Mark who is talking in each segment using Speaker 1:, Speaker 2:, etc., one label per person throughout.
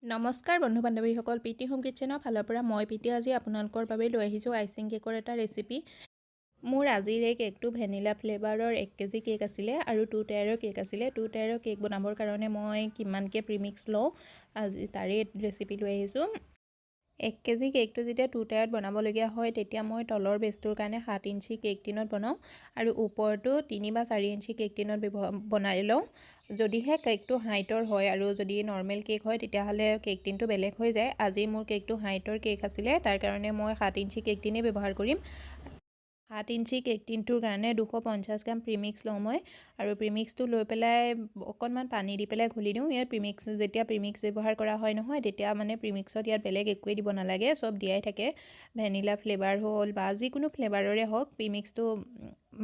Speaker 1: নমস্কাৰ বন্ধু বান্ধৱীসকল, প্ৰীতি হোম কিটচেনৰ ফালৰ পৰা মই প্ৰীতি আজি আপোনালোকৰ বাবে লৈ আহিছোঁ আইচিং কেকৰ এটা ৰেচিপি। মোৰ আজিৰ এই কেকটো ভেনিলা ফ্লেভাৰৰ 1 কেজি কেক আছিলে আৰু 2 টায়াৰৰ কেক আছিলে। 2 টায়াৰৰ কেক বনাবৰ কাৰণে মই কিমানকৈ প্ৰিমিক্স লওঁ আজি তাৰে ৰেচিপি লৈ আহিছোঁ। 1 কেজি কেকটো যেতিয়া 2 টায়াৰত বনাবলগীয়া হয় তেতিয়া মই তলৰ বেছটোৰ কাৰণে 7 ইঞ্চি কেক টিনত বনাওঁ আৰু ওপৰটো 3 বা 4 ইঞ্চি কেক টিনত বনাই লওঁ। যদিহে কেকটো হাইটৰ হয় আৰু যদি নৰ্মেল কেক হয় তেতিয়াহ'লে কেক টিনটো বেলেগ হৈ যায়। আজি মোৰ কেকটো হাইটৰ কেক আছিলে, তাৰ কাৰণে মই 7 ইঞ্চি কেক টিনেই ব্যৱহাৰ কৰিম। 7 ইঞ্চি কেক টিনটোৰ কাৰণে 250 গ্ৰাম প্ৰিমিক্স লওঁ মই আৰু প্ৰিমিক্সটো লৈ পেলাই অকণমান পানী দি পেলাই ঘুলি দিওঁ। ইয়াত যেতিয়া প্ৰিমিক্স ব্যৱহাৰ কৰা হয় নহয় তেতিয়া মানে প্ৰিমিক্সত ইয়াত বেলেগ একোৱেই দিব নালাগে, চব দিয়াই থাকে। ভেনিলা ফ্লেভাৰ হ'ল বা যিকোনো ফ্লেভাৰৰে হওক প্ৰিমিক্সটো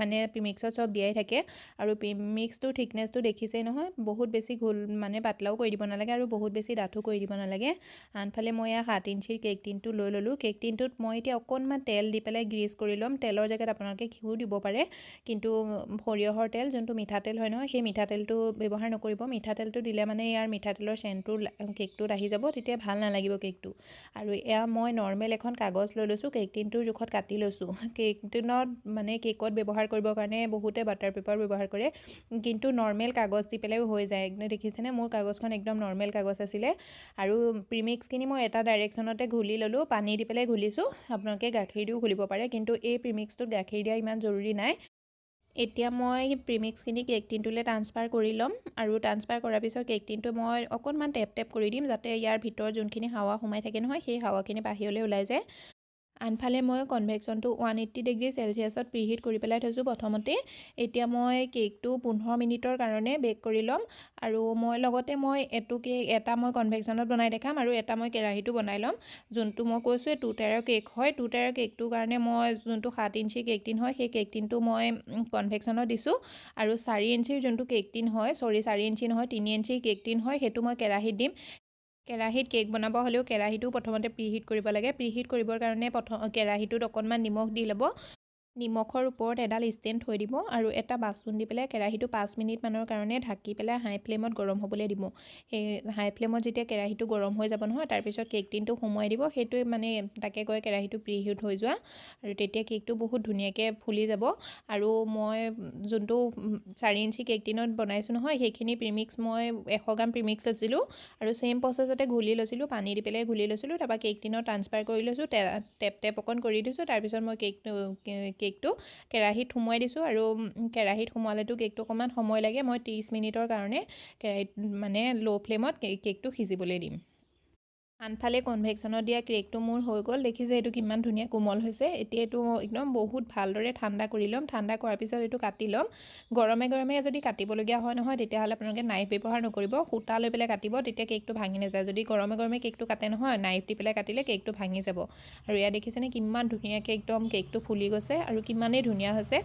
Speaker 1: মানে প্ৰিমিক্সত চব দিয়াই থাকে। আৰু প্ৰিমিক্সটোৰ থিকনেছটো দেখিছেই নহয়, বহুত বেছি মানে পাতলাও কৰি দিব নালাগে আৰু বহুত বেছি ডাঠো কৰি দিব নালাগে। আনফালে মই 7 ইঞ্চিৰ কেক টিনটো লৈ ল'লোঁ। কেক টিনটোত মই এতিয়া অকণমান তেল দি পেলাই গ্ৰীজ কৰি ল'ম। তেলৰ জেগাত আপোনালোকে ঘিউ দিব পাৰে, কিন্তু সৰিয়হৰ তেল যোনটো মিঠাতেল হয় নহয় সেই মিঠাতেলটো ব্যৱহাৰ নকৰিব। মিঠাতেলটো দিলে মানে ইয়াৰ মিঠাতেলৰ চেণ্টটো কেকটোত আহি যাব, তেতিয়া ভাল নালাগিব কেকটো। আৰু এয়া মই নৰ্মেল এখন কাগজ লৈ লৈছোঁ, কেক টিনটোৰ জোখত কাটি লৈছোঁ। কেক টিনত মানে কেকত ব্যৱহাৰ কৰিবৰ কাৰণে বহুতে বাটাৰ পেপাৰ ব্যৱহাৰ কৰে, কিন্তু নৰ্মেল কাগজ দি পেলাইও হৈ যায়। দেখিছেনে মোৰ কাগজখন একদম নৰ্মেল কাগজ আছিলে। আৰু প্ৰিমিক্সখিনি মই এটা ডাইৰেকশ্যনতে ঘুলি ল'লোঁ, পানী দি পেলাই ঘুলিছোঁ। আপোনালোকে গাখীৰ দিও ঘুলিব পাৰে, কিন্তু এই প্ৰিমিক্সটোত গাখীৰ দিয়া ইমান জৰুৰী নাই। এতিয়া মই প্ৰিমিক্সখিনি কেক টিনটোলৈ ট্ৰান্সফাৰ কৰি ল'ম আৰু ট্ৰান্সফাৰ কৰাৰ পিছত কেক টিনটো মই অকণমান টেপ টেপ কৰি দিম, যাতে ইয়াৰ ভিতৰত যোনখিনি হাৱা সোমাই থাকে নহয় সেই হাৱাখিনি বাহিৰলৈ ওলাই যায়। আনফালে মই কনভেকশ্যনটো 180 ডিগ্ৰী চেলচিয়াছত প্ৰিহিট কৰি পেলাই থৈছোঁ প্ৰথমতে। এতিয়া মই কেকটো 15 মিনিটৰ কাৰণে বেক কৰি ল'ম আৰু লগতে মই এটা মই কনভেকশ্যনত বনাই দেখাম আৰু এটা মই কেৰাহীটো বনাই ল'ম। যোনটো মই কৈছোঁ 2 টায়াৰৰ কেক হয়, 2 টায়াৰৰ কেকটোৰ কাৰণে মই যোনটো 7 ইঞ্চি কেক টিন হয় সেই কেক টিনটো মই কনভেকশ্যনত দিছোঁ আৰু 4 ইঞ্চিৰ যোনটো কেক টিন হয়, 4 ইঞ্চি নহয় 3 ইঞ্চিৰ কেক টিন হয়, সেইটো মই কেৰাহীত দিম। কেৰাহীত কেক বনাব হ'লেও কেৰাহীটো প্ৰথমতে প্ৰিহিট কৰিব লাগে। প্ৰিহিট কৰিবৰ কাৰণে কেৰাহীটোত অকণমান নিমখ দি ল'ব। নিমখৰ ওপৰত এডাল ষ্টেণ্ড থৈ দিব আৰু এটা বাচন দি পেলাই কেৰাহীটো 5 মিনিটমানৰ কাৰণে ঢাকি পেলাই হাই ফ্লেমত গৰম হ'বলৈ দিব। সেই হাই ফ্লেমত যেতিয়া কেৰাহীটো গৰম হৈ যাব নহয় তাৰপিছত কেক টিনটো সোমোৱাই দিব। সেইটোৱে মানে তাকে কয় কেৰাহীটো প্ৰিহিট হৈ যোৱা, আৰু তেতিয়া কেকটো বহুত ধুনীয়াকৈ ফুলি যাব। আৰু মই যোনটো 4 ইঞ্চি কেক টিনত বনাইছোঁ নহয় সেইখিনি প্ৰিমিক্স মই 100 গ্ৰাম প্ৰিমিক্স লৈছিলোঁ আৰু ছেইম প্ৰচেছতে ঘুলি লৈছিলোঁ, পানী দি পেলাই ঘুলি লৈছিলোঁ। তাৰপৰা কেক টিনত ট্ৰান্সফাৰ কৰি লৈছোঁ, টেপ টেপ অকণ কৰি দিছোঁ। তাৰপিছত মই কেকটো কেৰাহীত সোমোৱাই দিছোঁ আৰু কেৰাহীত সোমোৱালেতো কেকটো অকণমান সময় লাগে। মই 30 মিনিটৰ কাৰণে কেৰাহীত মানে ল' ফ্লেমত কেকটো সিজিবলৈ দিম। আনফালে কনভেকশ্যনত দিয়া কেকটো মোৰ হৈ গ'ল। দেখিছে এইটো কিমান ধুনীয়া কোমল হৈছে। এতিয়া এইটো একদম বহুত ভালদৰে ঠাণ্ডা কৰি ল'ম। ঠাণ্ডা কৰাৰ পিছত এইটো কাটি ল'ম। গৰমে গৰমে যদি কাটিবলগীয়া হয় নহয় তেতিয়াহ'লে আপোনালোকে নাইফ ব্যৱহাৰ নকৰিব, সূতা লৈ পেলাই কাটিব, তেতিয়া কেকটো ভাঙি নাযায়। যদি গৰমে গৰমে কেকটো কাটে নহয় নাইফ দি পেলাই কাটিলে কেকটো ভাঙি যাব। আৰু ইয়াত দেখিছেনে কিমান ধুনীয়াকৈ একদম কেকটো ফুলি গৈছে আৰু কিমানেই ধুনীয়া হৈছে।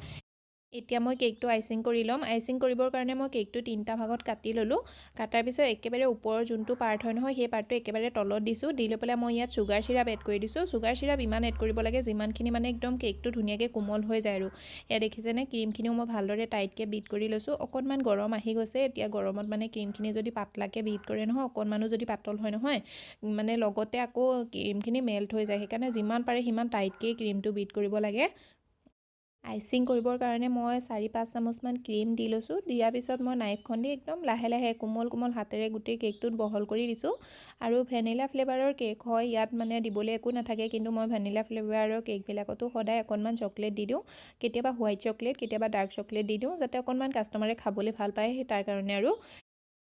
Speaker 1: এতিয়া মই কেকটো আইচিং কৰি ল'ম। আইচিং কৰিবৰ কাৰণে মই কেকটো 3টা ভাগত কাটি ল'লোঁ। কাটাৰ পিছত একেবাৰে ওপৰৰ যোনটো পাৰ্ট হয় নহয় সেই পাৰ্টটো একেবাৰে তলত দিছোঁ। দি লৈ পেলাই মই ইয়াত চুগাৰ চিৰাপ এড কৰি দিছোঁ। চুগাৰ চিৰাপ ইমান এড কৰিব লাগে যিমানখিনি মানে একদম কেকটো ধুনীয়াকৈ কোমল হৈ যায়। আৰু এয়া দেখিছেনে ক্ৰীমখিনিও মই ভালদৰে টাইটকৈ বিট কৰি লৈছোঁ। অকণমান গৰম আহি গৈছে। এতিয়া গৰমত মানে ক্ৰীমখিনি যদি পাতলাকৈ বিট কৰে নহয়, অকণমানো যদি পাতল হয় নহয় মানে লগতে আকৌ ক্ৰীমখিনি মেল্ট হৈ যায়। সেইকাৰণে যিমান পাৰে সিমান টাইটকৈ ক্ৰীমটো বিট কৰিব লাগে। আইচিং কৰিবৰ কাৰণে মই 4-5 চামুচমান ক্ৰীম দি লৈছোঁ। দিয়াৰ পিছত মই নাইফখন দি একদম লাহে লাহে কোমল কোমল হাতেৰে গোটেই কেকটোত বহল কৰি দিছোঁ। আৰু ভেনিলা ফ্লেভাৰৰ কেক হয়, ইয়াত মানে দিবলৈ একো নাথাকে, কিন্তু মই ভেনিলা ফ্লেভাৰৰ কেকবিলাকতো সদায় অকণমান চকলেট দি দিওঁ। কেতিয়াবা হোৱাইট চকলেট, কেতিয়াবা ডাৰ্ক চকলেট দি দিওঁ, যাতে অকণমান কাষ্টমাৰে খাবলৈ ভাল পায় তাৰ কাৰণে। আৰু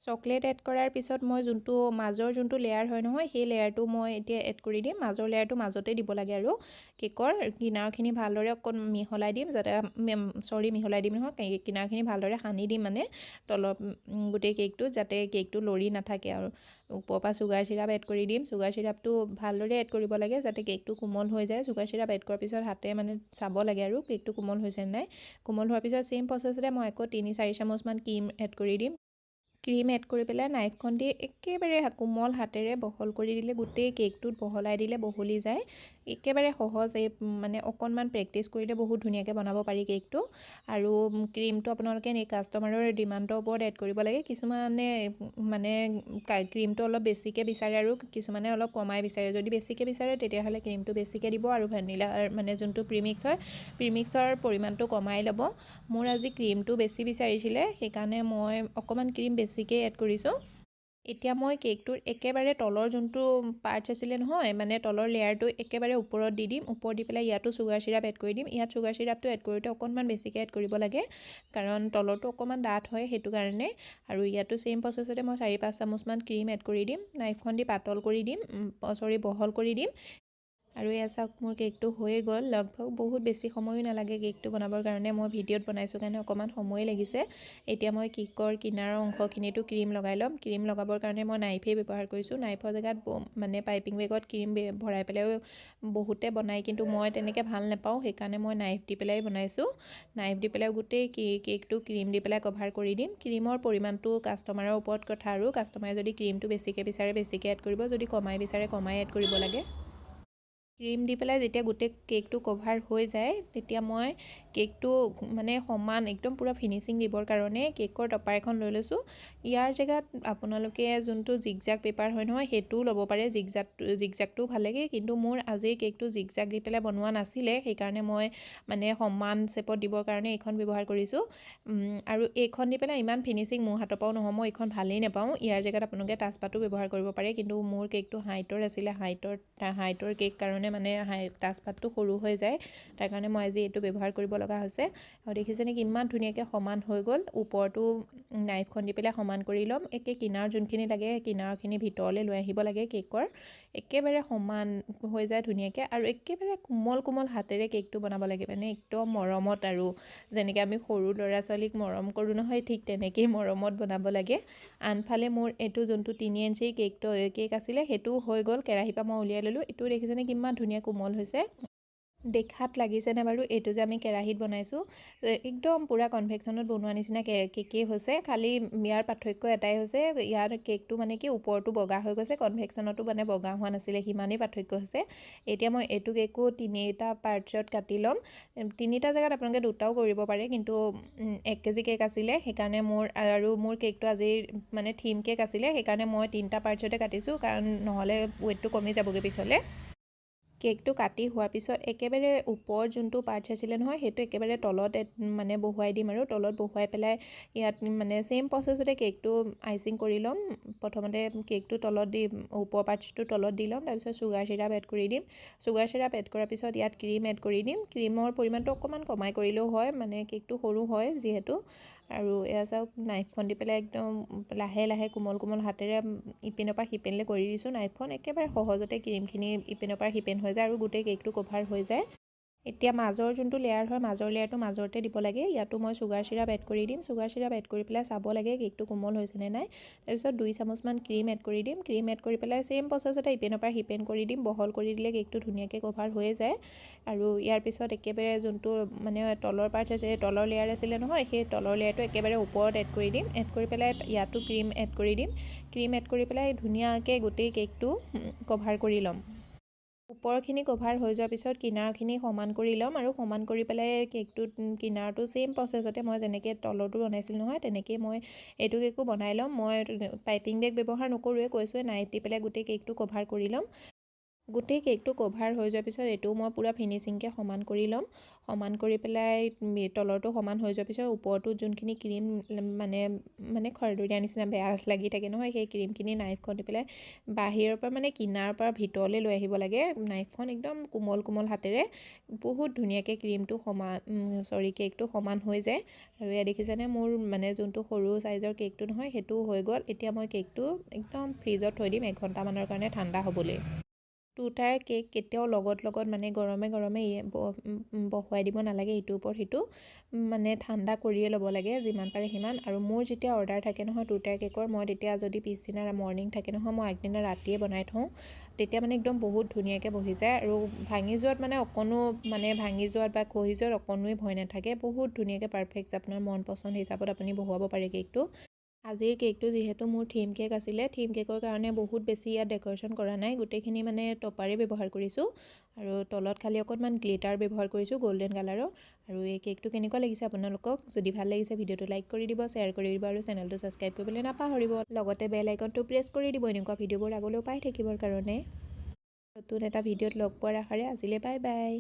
Speaker 1: চকলেট এড কৰাৰ পিছত মই মাজৰ যোনটো লেয়াৰ হয় নহয় সেই লেয়াৰটো মই এতিয়া এড কৰি দিম। মাজৰ লেয়াৰটো মাজতে দিব লাগে আৰু কেকৰ কিনাৰখিনি ভালদৰে অকণ মিহলাই দিম, মিহলাই দিম নহয়, কিনাৰখিনি ভালদৰে সানি দিম মানে তলত গোটেই কেকটো, যাতে কেকটো লৰি নাথাকে। আৰু ওপৰৰ পৰা চুগাৰ চিৰাপ এড কৰি দিম। চুগাৰ চিৰাপটো ভালদৰে এড কৰিব লাগে যাতে কেকটো কোমল হৈ যায়। চুগাৰ চিৰাপ এড কৰাৰ পিছত হাতে মানে চাব লাগে আৰু কেকটো কোমল হৈছে নাই। কোমল হোৱাৰ পিছত ছেইম প্ৰচেছতে মই আকৌ 3-4 চামুচমান ক্ৰীম এড কৰি দিম। ক্ৰীম এড কৰি পেলাই নাইফখন দি একেবাৰে কোমল হাতেৰে বহল কৰি দিলে গোটেই কেকটোত বহলাই দিলে বহলি যায়। একেবাৰে সহজ, এই মানে অকণমান প্ৰেক্টিচ কৰিলে বহুত ধুনীয়াকৈ বনাব পাৰি কেকটো। আৰু ক্ৰীমটো আপোনালোকে কাষ্টমাৰৰ ডিমাণ্ডৰ ওপৰত এড কৰিব লাগে। কিছুমানে মানে ক্ৰীমটো অলপ বেছিকৈ বিচাৰে আৰু কিছুমানে অলপ কমাই বিচাৰে। যদি বেছিকৈ বিচাৰে তেতিয়াহ'লে ক্ৰীমটো বেছিকৈ দিব আৰু ভেনিলাৰ মানে যোনটো প্ৰিমিক্স হয় প্ৰিমিক্সৰ পৰিমাণটো কমাই ল'ব। মোৰ আজি ক্ৰীমটো বেছি বিচাৰিছিলে, সেইকাৰণে মই অকণমান ক্ৰীম বেছিকৈ এড কৰিছোঁ। এতিয়া মই কেকটোৰ একেবাৰে তলৰ যোনটো পাৰ্টছ আছিলে নহয়, মানে তলৰ লেয়াৰটো একেবাৰে ওপৰত দি দিম। ওপৰত দি পেলাই ইয়াতো চুগাৰ চিৰাপ এড কৰি দিম। ইয়াত চুগাৰ চিৰাপটো এড কৰোঁতে অকণমান বেছিকৈ এড কৰিব লাগে, কাৰণ তলৰটো অকণমান ডাঠ হয় সেইটো কাৰণে। আৰু ইয়াতো ছেইম প্ৰচেছতে মই 4-5 চামুচমান ক্ৰীম এড কৰি দিম। নাইফখন দি পাতল কৰি দিম, বহল কৰি দিম। আৰু এয়া চাওক, মোৰ কেকটো হৈয়ে গ'ল। লগভগ বহুত বেছি সময়ো নালাগে কেকটো বনাবৰ কাৰণে। মই ভিডিঅ'ত বনাইছোঁ কাৰণে অকণমান সময় লাগিছে। এতিয়া মই কেকৰ কিনাৰৰ অংশখিনিতো ক্ৰীম লগাই ল'ম। ক্ৰীম লগাবৰ কাৰণে মই নাইফেই ব্যৱহাৰ কৰিছোঁ। নাইফৰ জেগাত মানে পাইপিং বেগত ক্ৰীম ভৰাই পেলাইও বহুতে বনায়, কিন্তু মই তেনেকৈ ভাল নাপাওঁ, সেইকাৰণে মই নাইফ দি পেলাই বনাইছোঁ। নাইফ দি পেলাই গোটেই কেকটো ক্ৰীম দি পেলাই কভাৰ কৰি দিম। ক্ৰীমৰ পৰিমাণটো কাষ্টমাৰৰ ওপৰত কথা, আৰু কাষ্টমাৰে যদি ক্ৰীমটো বেছিকৈ বিচাৰে বেছিকৈ এড কৰিব, যদি কমাই বিচাৰে কমাই এড কৰিব লাগে। ক্ৰীম দি পেলাই যেতিয়া গোটেই কেকটো কভাৰ হৈ যায়, তেতিয়া মই কেকটো মানে সমান একদম পূৰা ফিনিচিং দিবৰ কাৰণে কেকৰ টপাৰ এখন লৈ লৈছোঁ। ইয়াৰ জেগাত আপোনালোকে যোনটো জিগজাগ পেপাৰ হয় নহয়, সেইটোও ল'ব পাৰে। জিগজাগটোও ভাল লাগে, কিন্তু মোৰ আজিৰ কেকটো জিগজাগ দি পেলাই বনোৱা নাছিলে, সেইকাৰণে মই মানে সমান শেপত দিবৰ কাৰণে এইখন ব্যৱহাৰ কৰিছোঁ। আৰু এইখন দি পেলাই ইমান ফিনিচিং মোৰ হাতৰ পৰাও নহয়, মই এইখন ভালেই নাপাওঁ। ইয়াৰ জেগাত আপোনালোকে তাজপাতো ব্যৱহাৰ কৰিব পাৰে, কিন্তু মোৰ কেকটো হাইটৰ আছিলে। হাইটৰ কেক কাৰণে মানে তাজপাতটো সৰু হৈ যায়, তাৰ কাৰণে মই আজি এইটো ব্যৱহাৰ কৰিব লগা হৈছে। আৰু দেখিছেনে কিমান ধুনীয়াকৈ সমান হৈ গ'ল। ওপৰতো নাইফখন দি পেলাই সমান কৰি ল'ম। একে কিনাৰ যোনখিনি লাগে কিনাৰখিনি ভিতৰলৈ লৈ আহিব লাগে কেকৰ, একেবাৰে সমান হৈ যায় ধুনীয়াকৈ। আৰু একেবাৰে কোমল কোমল হাতেৰে কেকটো বনাব লাগে, মানে একদম মৰমত, আৰু যেনেকৈ আমি সৰু ল'ৰা ছোৱালীক মৰম কৰোঁ নহয়, ঠিক তেনেকেই মৰমত বনাব লাগে। আনফালে মোৰ এইটো যোনটো 3 ইঞ্চি কেক আছিলে, সেইটোও হৈ গ'ল। কেৰাহীৰ পৰা মই উলিয়াই ল'লোঁ। এইটো দেখিছেনে কিমান ধুনীয়া কোমল হৈছে। দেখাত লাগিছেনে বাৰু? এইটো যে আমি কেৰাহীত বনাইছোঁ, একদম পূৰা কনভেকশ্যনত বনোৱা নিচিনা কেকেই হৈছে। খালি ইয়াৰ পাৰ্থক্য এটাই হৈছে, ইয়াৰ কেকটো মানে কি ওপৰটো বগা হৈ গৈছে, কনভেকশ্যনতো মানে বগা হোৱা নাছিলে, সিমানেই পাৰ্থক্য হৈছে। এতিয়া মই এইটো কেকো 3টা পাৰ্টছত কাটি ল'ম। 3টা জেগাত আপোনালোকে 2টাও কৰিব পাৰে, কিন্তু 1 কেজি কেক আছিলে, সেইকাৰণে মোৰ কেকটো আজিৰ মানে থিম কেক আছিলে, সেইকাৰণে মই 3টা পাৰ্টছতে কাটিছোঁ, কাৰণ নহ'লে ৱেইটটো কমি যাবগৈ পিছলৈ। কেকটো কাটি হোৱাৰ পিছত একেবাৰে ওপৰ যোনটো পাৰ্টছ আছিলে নহয়, সেইটো একেবাৰে তলত মানে বহুৱাই দিম। আৰু তলত বহুৱাই পেলাই ইয়াত মানে ছেইম প্ৰচেছতে কেকটো আইচিং কৰি ল'ম। প্ৰথমতে কেকটো তলত দি ওপৰ পাৰ্টছটো তলত দি ল'ম, তাৰপিছত চুগাৰ চিৰাপ এড কৰি দিম। চুগাৰ চিৰাপ এড কৰাৰ পিছত ইয়াত ক্ৰীম এড কৰি দিম। ক্ৰীমৰ পৰিমাণটো অকণমান কমাই কৰিলেও হয়, মানে কেকটো সৰু হয় যিহেতু। আৰু এয়া চাওক, নাইফখন দি পেলাই একদম লাহে লাহে কোমল কোমল হাতেৰে ইপিনৰ পৰা সিপিনলৈ কৰি দিছোঁ। নাইফখন একেবাৰে সহজতে ক্ৰীমখিনি ইপিনৰ পৰা সিপিন হৈ যায় আৰু গোটেই কেকটো কভাৰ হৈ যায়। এতিয়া মাজৰ যোনটো লেয়াৰ হয়, মাজৰ লেয়াৰটো মাজতে দিব লাগে। ইয়াতো মই চুগাৰ চিৰাপ এড কৰি দিম। চুগাৰ চিৰাপ এড কৰি পেলাই চাব লাগে কেকটো কোমল হৈছেনে নাই। তাৰপিছত 2 চামুচমান ক্ৰীম এড কৰি দিম। ক্ৰীম এড কৰি পেলাই ছেইম প্ৰচেছতে ইপিনৰ পৰা সিপিন কৰি দিম। বহল কৰি দিলে কেকটো ধুনীয়াকৈ কভাৰ হৈয়ে যায়। আৰু ইয়াৰ পিছত একেবাৰে যোনটো মানে তলৰ পাৰ্টছ আছে, তলৰ লেয়াৰ আছিলে নহয়, সেই তলৰ লেয়াৰটো একেবাৰে ওপৰত এড কৰি দিম। এড কৰি পেলাই ইয়াতো ক্ৰীম এড কৰি দিম। ক্ৰীম এড কৰি পেলাই ধুনীয়াকৈ গোটেই কেকটো কভাৰ কৰি ল'ম। ওপৰখিনি কভাৰ হৈ যোৱাৰ পিছত কিনাৰখিনি সমান কৰি ল'ম, আৰু সমান কৰি পেলাই কেকটোত কিনাৰটো ছেইম প্ৰচেছতে মই যেনেকৈ তলৰটো বনাইছিলোঁ নহয়, তেনেকেই মই এইটো কেকো বনাই ল'ম। মই পাইপিং বেগ ব্যৱহাৰ নকৰোঁৱে, কৈছোঁৱে, নাইফ দি পেলাই গোটেই কেকটো কভাৰ কৰি ল'ম। গোটেই কেকটো কভাৰ হৈ যোৱাৰ পিছত এইটো মই পূৰা ফিনিচিংকৈ সমান কৰি ল'ম। সমান কৰি পেলাই তলৰটো সমান হৈ যোৱাৰ পিছত ওপৰটো যোনখিনি ক্ৰীম মানে খৰদৰীয়া নিচিনা বেয়া লাগি থাকে নহয়, সেই ক্ৰীমখিনি নাইফখন দি পেলাই বাহিৰৰ পৰা মানে কিনাৰৰ পৰা ভিতৰলৈ লৈ আহিব লাগে। নাইফখন একদম কোমল কোমল হাতেৰে বহুত ধুনীয়াকৈ কেকটো সমান হৈ যায়। আৰু এয়া দেখিছেনে, মোৰ মানে যোনটো সৰু চাইজৰ কেকটো নহয়, সেইটো হৈ গ'ল। এতিয়া মই কেকটো একদম ফ্ৰিজত থৈ দিম 1 ঘণ্টামানৰ কাৰণে ঠাণ্ডা হ'বলৈ। 2টাৰ কেক কেতিয়াও লগত মানে গৰমে বহুৱাই দিব নালাগে, ইটোৰ ওপৰত সিটো, মানে ঠাণ্ডা কৰিয়ে ল'ব লাগে যিমান পাৰে সিমান। আৰু মোৰ যেতিয়া অৰ্ডাৰ থাকে নহয় 2টাৰ কেকৰ, মই তেতিয়া যদি পিছদিনা মৰ্ণিং থাকে নহয়, মই আগদিনা ৰাতিয়ে বনাই থওঁ, তেতিয়া মানে একদম বহুত ধুনীয়াকৈ বহি যায়। আৰু ভাঙি যোৱাত মানে অকণো ভাঙি যোৱাত বা খহি যোৱাত অকণোৱে ভয় নাথাকে। বহুত ধুনীয়াকৈ পাৰফেক্ট আপোনাৰ মন পচন্দ হিচাপত আপুনি বহুৱাব পাৰে কেকটো। আজিৰ কেকটো যিহেতু মোৰ থিম কেক আছিলে, থিম কেকৰ কাৰণে বহুত বেছি ইয়াত ডেক'ৰেশ্যন কৰা নাই, গোটেইখিনি মানে টপাৰেই ব্যৱহাৰ কৰিছোঁ আৰু তলত খালি অকণমান গ্লিটাৰ ব্যৱহাৰ কৰিছোঁ গ'ল্ডেন কালাৰৰ। আৰু এই কেকটো কেনেকুৱা লাগিছে আপোনালোকক? যদি ভাল লাগিছে ভিডিঅ'টো লাইক কৰি দিব, শ্বেয়াৰ কৰি দিব আৰু চেনেলটো ছাবস্ক্ৰাইব কৰিবলৈ নাপাহৰিব। লগতে বেল আইকনটো প্ৰেছ কৰি দিব এনেকুৱা ভিডিঅ'বোৰ আগলৈও পাই থাকিবৰ কাৰণে। নতুন এটা ভিডিঅ'ত লগ পোৱাৰ আশাৰে আজিলৈ বাই বাই।